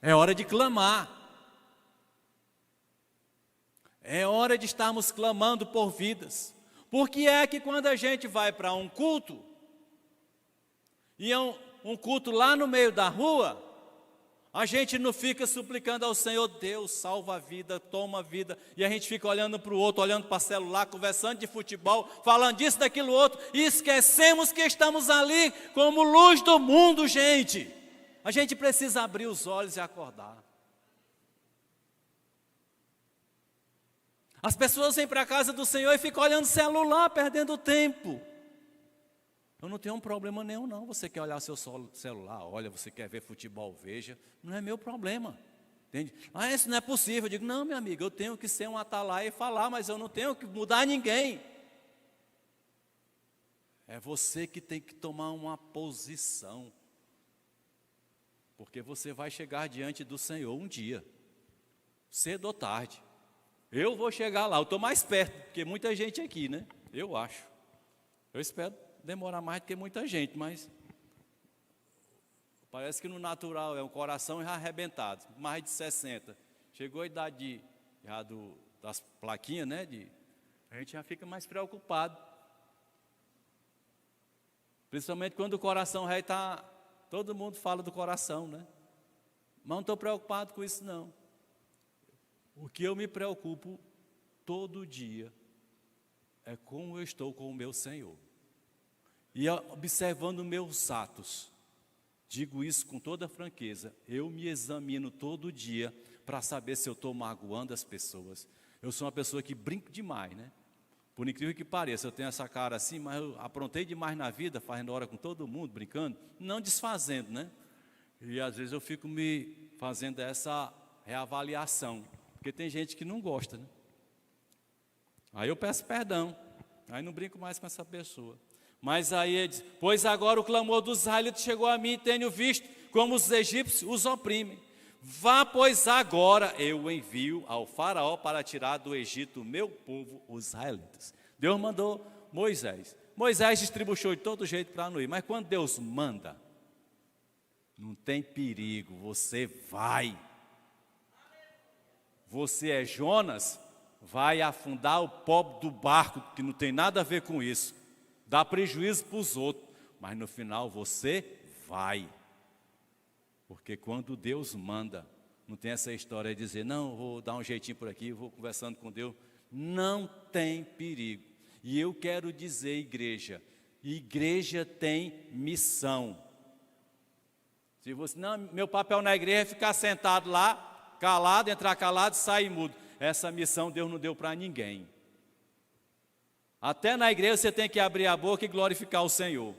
É hora de clamar. É hora de estarmos clamando por vidas. Porque é que quando a gente vai para um culto, e é um culto lá no meio da rua, a gente não fica suplicando ao Senhor: Deus, salva a vida, toma a vida, e a gente fica olhando para o outro, olhando para o celular, conversando de futebol, falando disso, daquilo outro, e esquecemos que estamos ali como luz do mundo, gente. A gente precisa abrir os olhos e acordar. As pessoas vêm para a casa do Senhor e ficam olhando o celular, perdendo tempo. Eu não tenho um problema nenhum, não. Você quer olhar seu celular, olha, você quer ver futebol, veja. Não é meu problema. Entende? Ah, isso não é possível. Eu digo: não, meu amigo, eu tenho que ser um atalaia e falar, mas eu não tenho que mudar ninguém. É você que tem que tomar uma posição. Porque você vai chegar diante do Senhor um dia, cedo ou tarde. Eu vou chegar lá, eu estou mais perto, porque muita gente aqui, né? Eu acho. Eu espero demorar mais do que muita gente, mas parece que no natural é um coração já arrebentado, mais de 60. Chegou a idade das plaquinhas, né? A gente já fica mais preocupado. Principalmente quando o coração já está... Todo mundo fala do coração, né? Mas não estou preocupado com isso, não. O que eu me preocupo todo dia é como eu estou com o meu Senhor. E observando meus atos, digo isso com toda franqueza, eu me examino todo dia para saber se eu estou magoando as pessoas. Eu sou uma pessoa que brinco demais, né? Por incrível que pareça, eu tenho essa cara assim, mas eu aprontei demais na vida, fazendo hora com todo mundo, brincando, não desfazendo, né? E às vezes eu fico me fazendo essa reavaliação, porque tem gente que não gosta, né? Aí eu peço perdão, aí não brinco mais com essa pessoa. Mas aí ele diz, pois agora o clamor dos israelitas chegou a mim e tenho visto como os egípcios os oprimem. Vá, pois agora eu envio ao faraó para tirar do Egito o meu povo, os israelitas. Deus mandou Moisés. Moisés distribuiu de todo jeito para não ir. Mas quando Deus manda, não tem perigo, você vai. Você é Jonas, vai afundar o pobre do barco, que não tem nada a ver com isso. Dá prejuízo para os outros, mas no final você vai. Porque quando Deus manda, não tem essa história de dizer, não, vou dar um jeitinho por aqui, vou conversando com Deus. Não tem perigo. E eu quero dizer, igreja tem missão. Se você, não, meu papel na igreja é ficar sentado lá, calado, entrar calado e sair mudo. Essa missão Deus não deu para ninguém. Até na igreja você tem que abrir a boca e glorificar o Senhor.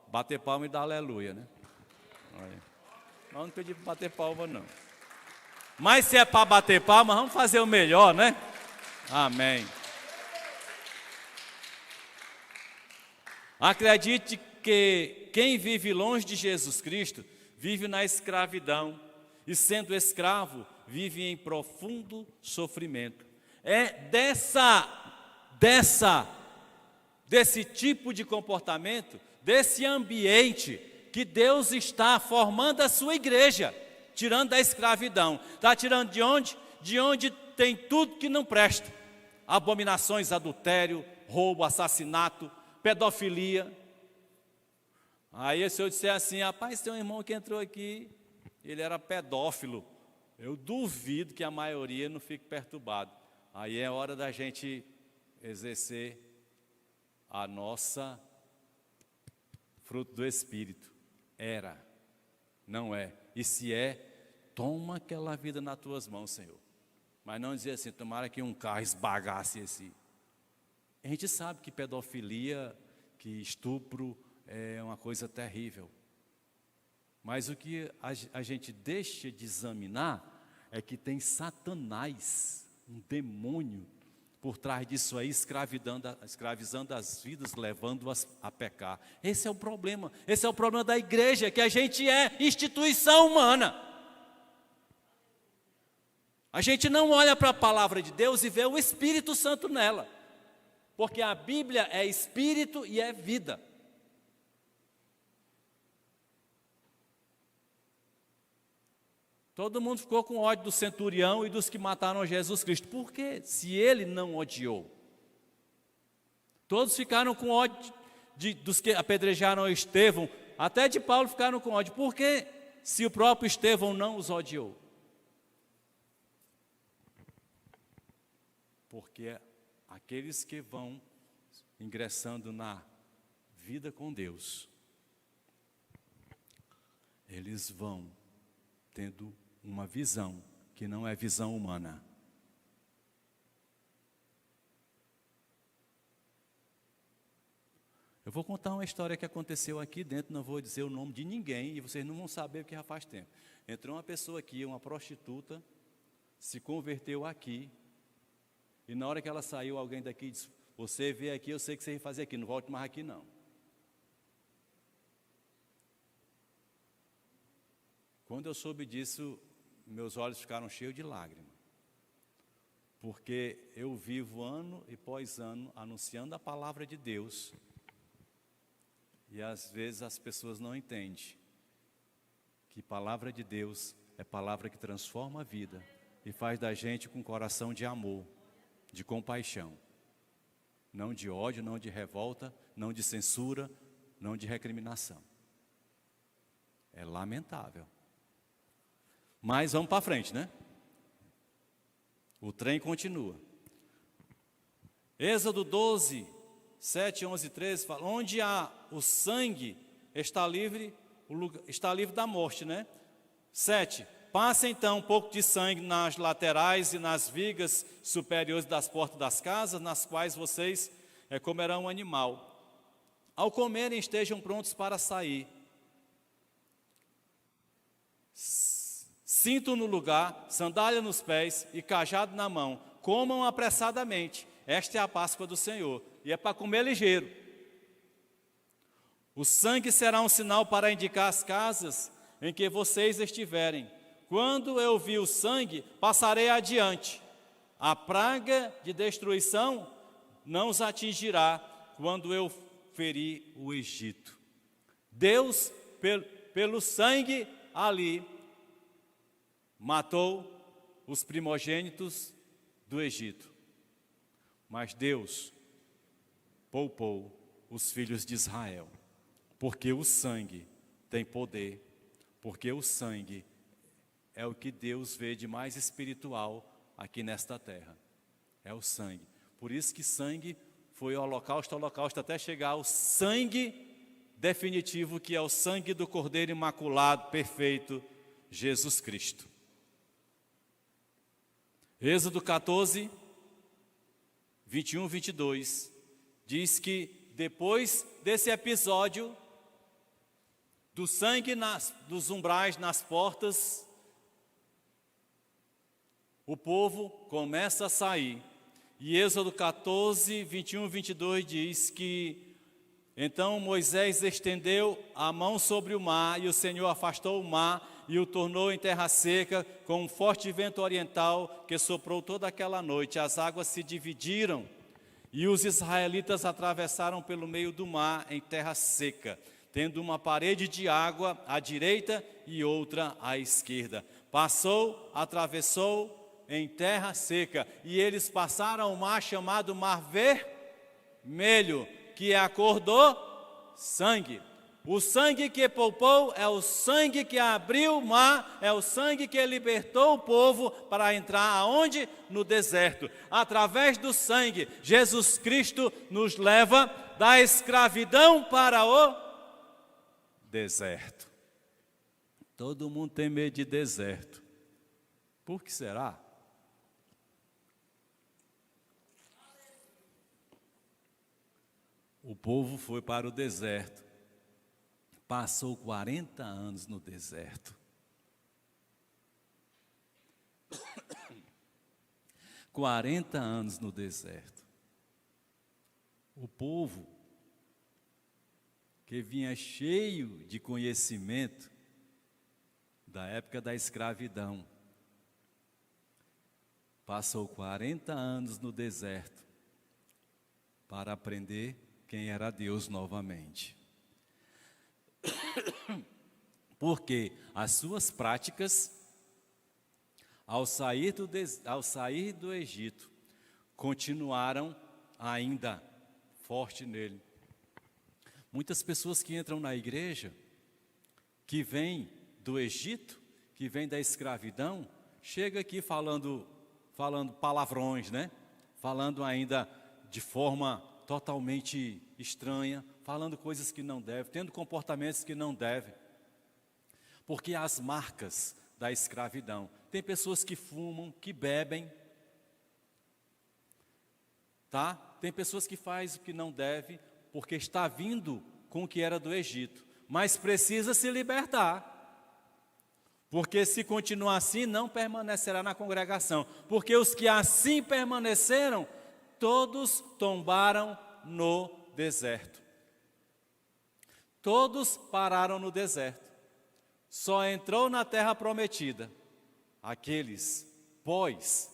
Bater palma e dar aleluia, né? Olha. Mas não pedi para bater palma, não. Mas se é para bater palma, vamos fazer o melhor, né? Amém. Acredite que quem vive longe de Jesus Cristo vive na escravidão. E sendo escravo, vive em profundo sofrimento. É desse tipo de comportamento, desse ambiente, que Deus está formando a sua igreja, tirando da escravidão. Está tirando de onde? De onde tem tudo que não presta. Abominações, adultério, roubo, assassinato, pedofilia. Aí se eu disser assim, rapaz, tem um irmão que entrou aqui, ele era pedófilo. Eu duvido que a maioria não fique perturbado. Aí é hora da gente exercer a nossa fruto do Espírito. Era, não é. E se é, toma aquela vida nas tuas mãos, Senhor. Mas não dizer assim, tomara que um carro esbagasse esse. A gente sabe que pedofilia, que estupro é uma coisa terrível. Mas o que a gente deixa de examinar é que tem Satanás, um demônio, por trás disso aí, escravizando as vidas, levando-as a pecar. Esse é o problema da igreja, que a gente é instituição humana. A gente não olha para a palavra de Deus e vê o Espírito Santo nela, porque a Bíblia é Espírito e é vida. Todo mundo ficou com ódio do centurião e dos que mataram Jesus Cristo. Por quê? Se ele não odiou. Todos ficaram com ódio dos que apedrejaram Estevão. Até de Paulo ficaram com ódio. Por quê? Se o próprio Estevão não os odiou. Porque aqueles que vão ingressando na vida com Deus, eles vão tendo uma visão que não é visão humana. Eu vou contar uma história que aconteceu aqui dentro, não vou dizer o nome de ninguém, e vocês não vão saber porque já faz tempo. Entrou uma pessoa aqui, uma prostituta, se converteu aqui, e na hora que ela saiu, alguém daqui disse, você veio aqui, eu sei que você vai fazer aqui, não volte mais aqui não. Quando eu soube disso, meus olhos ficaram cheios de lágrimas. Porque eu vivo ano após ano anunciando a palavra de Deus. E às vezes as pessoas não entendem que palavra de Deus é palavra que transforma a vida e faz da gente com um coração de amor, de compaixão. Não de ódio, não de revolta, não de censura, não de recriminação. É lamentável. Mas vamos para frente, né? O trem continua. Êxodo 12, 7, 11 e 13 fala: onde há o sangue, está livre da morte, né? 7. Passa então um pouco de sangue nas laterais e nas vigas superiores das portas das casas, nas quais vocês comerão o animal. Ao comerem, estejam prontos para sair. Cinto no lugar, sandália nos pés e cajado na mão. Comam apressadamente. Esta é a Páscoa do Senhor. E é para comer ligeiro. O sangue será um sinal para indicar as casas em que vocês estiverem. Quando eu vi o sangue, passarei adiante. A praga de destruição não os atingirá quando eu ferir o Egito. Deus, pelo sangue ali, matou os primogênitos do Egito. Mas Deus poupou os filhos de Israel. Porque o sangue tem poder. Porque o sangue é o que Deus vê de mais espiritual aqui nesta terra. É o sangue. Por isso que sangue foi holocausto, até chegar ao sangue definitivo, que é o sangue do Cordeiro Imaculado, perfeito, Jesus Cristo. Êxodo 14, 21, 22, diz que depois desse episódio, do sangue dos umbrais, nas portas, o povo começa a sair. E Êxodo 14, 21, 22 diz que então Moisés estendeu a mão sobre o mar, e o Senhor afastou o mar e o tornou em terra seca, com um forte vento oriental que soprou toda aquela noite. As águas se dividiram e os israelitas atravessaram pelo meio do mar em terra seca, tendo uma parede de água à direita e outra à esquerda. Atravessou em terra seca, e eles passaram o mar chamado Mar Vermelho, que é a cor do sangue. O sangue que poupou é o sangue que abriu o mar, é o sangue que libertou o povo para entrar aonde? No deserto. Através do sangue, Jesus Cristo nos leva da escravidão para o deserto. Todo mundo tem medo de deserto. Por que será? O povo foi para o deserto, passou 40 anos no deserto. 40 anos no deserto. O povo, que vinha cheio de conhecimento da época da escravidão, passou 40 anos no deserto para aprender quem era Deus novamente. Porque as suas práticas, ao sair do Egito, continuaram ainda forte nele. Muitas pessoas que entram na igreja, que vêm do Egito, que vêm da escravidão, chega aqui falando palavrões, né? Falando ainda de forma totalmente estranha, falando coisas que não devem, tendo comportamentos que não devem. Porque as marcas da escravidão. Tem pessoas que fumam, que bebem, tá? Tem pessoas que fazem o que não deve, porque está vindo com o que era do Egito. Mas precisa se libertar. Porque se continuar assim, não permanecerá na congregação. Porque os que assim permaneceram, todos tombaram no deserto. Todos pararam no deserto. só entrou na terra prometida aqueles, pois,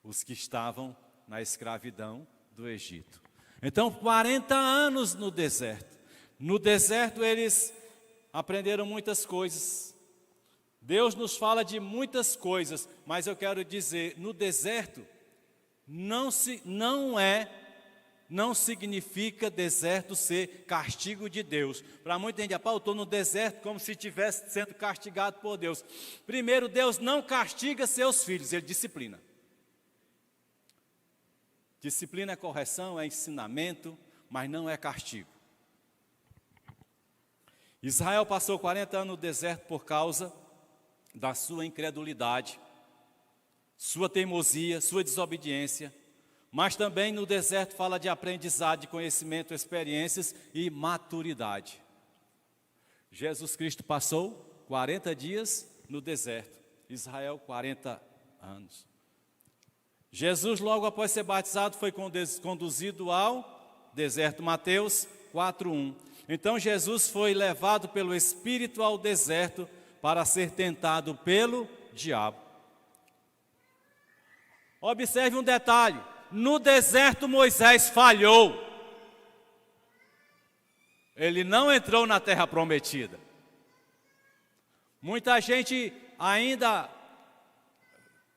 os que estavam na escravidão do Egito. Então, 40 anos no deserto. No deserto eles aprenderam muitas coisas. Deus nos fala de muitas coisas, mas eu quero dizer, no deserto não significa deserto ser castigo de Deus. Para muita gente, eu estou no deserto como se estivesse sendo castigado por Deus. Primeiro, Deus não castiga seus filhos, Ele disciplina. Disciplina é correção, é ensinamento, mas não é castigo. Israel passou 40 anos no deserto por causa da sua incredulidade, sua teimosia, sua desobediência, mas também no deserto fala de aprendizado, de conhecimento, experiências e maturidade. Jesus Cristo passou 40 dias no deserto, Israel 40 anos. Jesus, logo após ser batizado, foi conduzido ao deserto, Mateus 4:1. Então Jesus foi levado pelo Espírito ao deserto para ser tentado pelo diabo. Observe um detalhe, no deserto Moisés falhou. Ele não entrou na terra prometida. Muita gente ainda,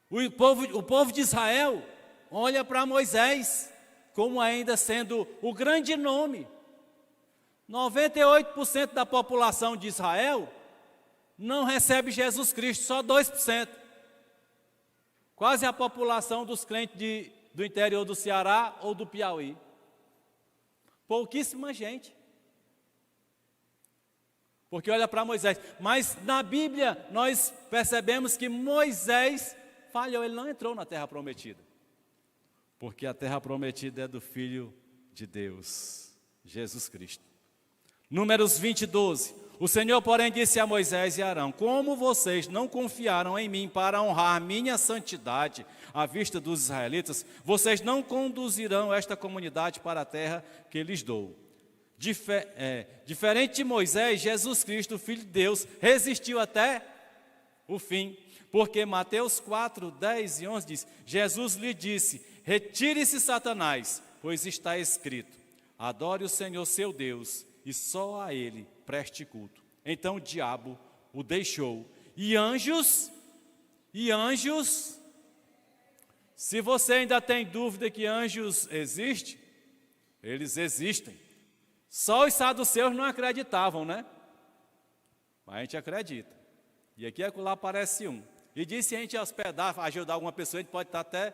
o povo de Israel olha para Moisés como ainda sendo o grande nome. 98% da população de Israel não recebe Jesus Cristo, só 2%. Quase a população dos crentes do interior do Ceará ou do Piauí. Pouquíssima gente. Porque olha para Moisés. Mas na Bíblia nós percebemos que Moisés falhou, ele não entrou na terra prometida. Porque a terra prometida é do Filho de Deus, Jesus Cristo. Números 20:12. O Senhor, porém, disse a Moisés e Arão: como vocês não confiaram em mim para honrar minha santidade à vista dos israelitas, vocês não conduzirão esta comunidade para a terra que lhes dou. Diferente de Moisés, Jesus Cristo, o Filho de Deus, resistiu até o fim. Porque Mateus 4:10 e 11 diz: Jesus lhe disse: retire-se, Satanás, pois está escrito: adore o Senhor seu Deus e só a Ele preste culto. Então o diabo o deixou. E anjos, se você ainda tem dúvida que anjos existem, eles existem. Só os saduceus não acreditavam, né? Mas a gente acredita. E aqui e lá aparece um. E diz: se a gente hospedar, ajudar alguma pessoa, a gente pode estar até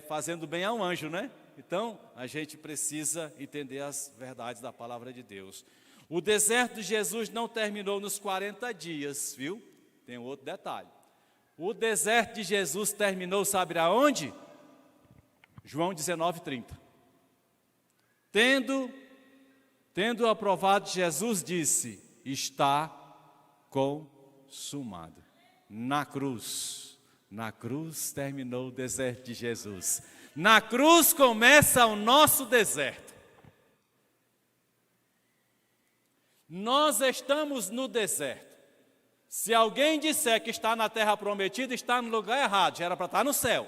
fazendo bem a um anjo, né? Então, a gente precisa entender as verdades da palavra de Deus. O deserto de Jesus não terminou nos 40 dias, viu? Tem um outro detalhe. O deserto de Jesus terminou, sabe aonde? João 19:30. Tendo aprovado, Jesus disse: está consumado. Na cruz terminou o deserto de Jesus. Na cruz começa o nosso deserto. Nós estamos no deserto. Se alguém disser que está na terra prometida, está no lugar errado, já era para estar no céu.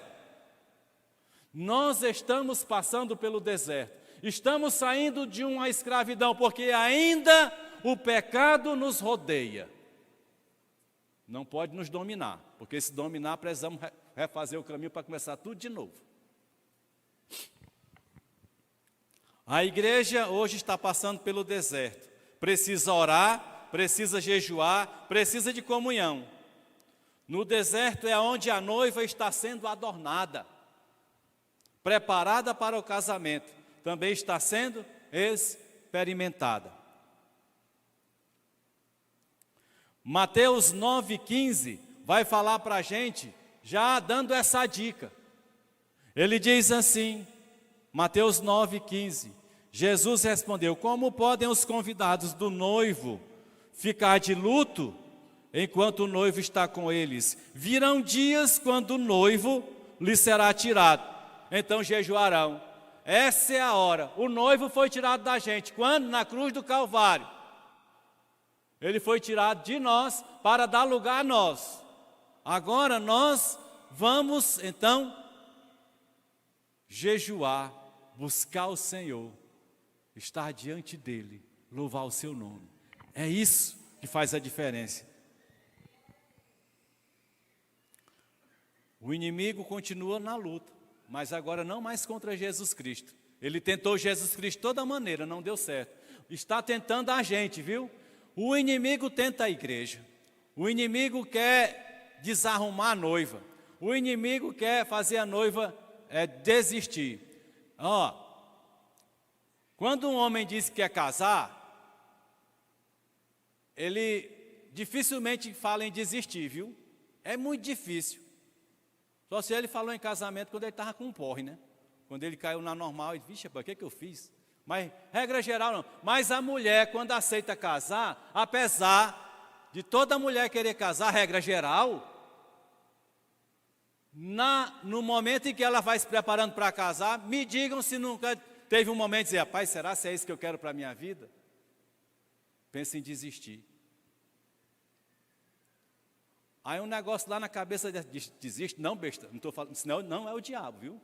Nós estamos passando pelo deserto. Estamos saindo de uma escravidão, porque ainda o pecado nos rodeia. Não pode nos dominar, porque se dominar, precisamos refazer o caminho para começar tudo de novo. A igreja hoje está passando pelo deserto. Precisa orar, precisa jejuar, precisa de comunhão. No deserto é onde a noiva está sendo adornada, preparada para o casamento. Também está sendo experimentada. Mateus 9:15 vai falar para a gente, já dando essa dica. Ele diz assim, Mateus 9:15, Jesus respondeu: como podem os convidados do noivo ficar de luto enquanto o noivo está com eles? Virão dias quando o noivo lhe será tirado, então jejuarão. Essa é a hora. O noivo foi tirado da gente. Quando? Na cruz do Calvário. Ele foi tirado de nós para dar lugar a nós. Agora nós vamos, então, jejuar, buscar o Senhor, estar diante dEle, louvar o seu nome. É isso que faz a diferença. O inimigo continua na luta, mas agora não mais contra Jesus Cristo. Ele tentou Jesus Cristo de toda maneira, não deu certo. Está tentando a gente, viu? O inimigo tenta a igreja. O inimigo quer desarrumar a noiva. O inimigo quer fazer a noiva desistir. Quando um homem diz que quer casar, ele dificilmente fala em desistir, viu? É muito difícil. Só se ele falou em casamento quando ele estava com um porre, né? Quando ele caiu na normal, ele disse, vixe, o que eu fiz? Mas, regra geral, não. Mas a mulher, quando aceita casar, apesar de toda mulher querer casar, regra geral, no momento em que ela vai se preparando para casar, me digam se nunca teve um momento de dizer, rapaz, será que é isso que eu quero para a minha vida? Pensa em desistir. Aí um negócio lá na cabeça desiste, não, besta, não estou falando, senão não é o diabo, viu?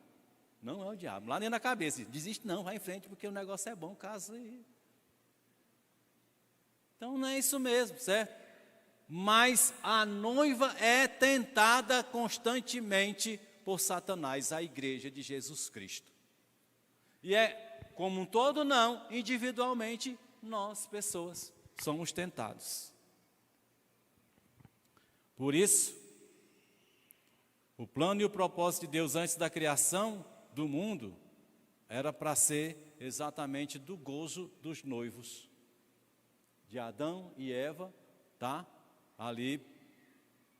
Não é o diabo, lá nem na cabeça, desiste não, vai em frente, porque o negócio é bom, casa aí. Então não é isso mesmo, certo? Mas a noiva é tentada constantemente por Satanás, a igreja de Jesus Cristo. E como um todo não, individualmente, nós, pessoas, somos tentados. Por isso, o plano e o propósito de Deus antes da criação do mundo era para ser exatamente do gozo dos noivos, de Adão e Eva, tá? Ali,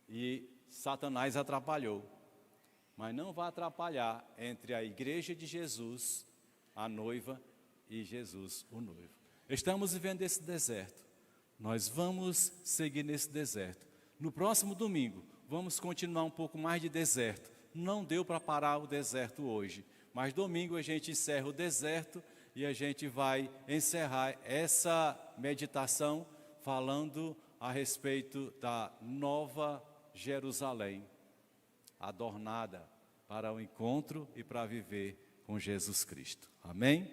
e Satanás atrapalhou. Mas não vai atrapalhar entre a igreja de Jesus, a noiva, e Jesus, o noivo. Estamos vivendo esse deserto. Nós vamos seguir nesse deserto. No próximo domingo, vamos continuar um pouco mais de deserto. Não deu para parar o deserto hoje, mas domingo a gente encerra o deserto e a gente vai encerrar essa meditação falando a respeito da nova Jerusalém, adornada para o encontro e para viver com Jesus Cristo. Amém?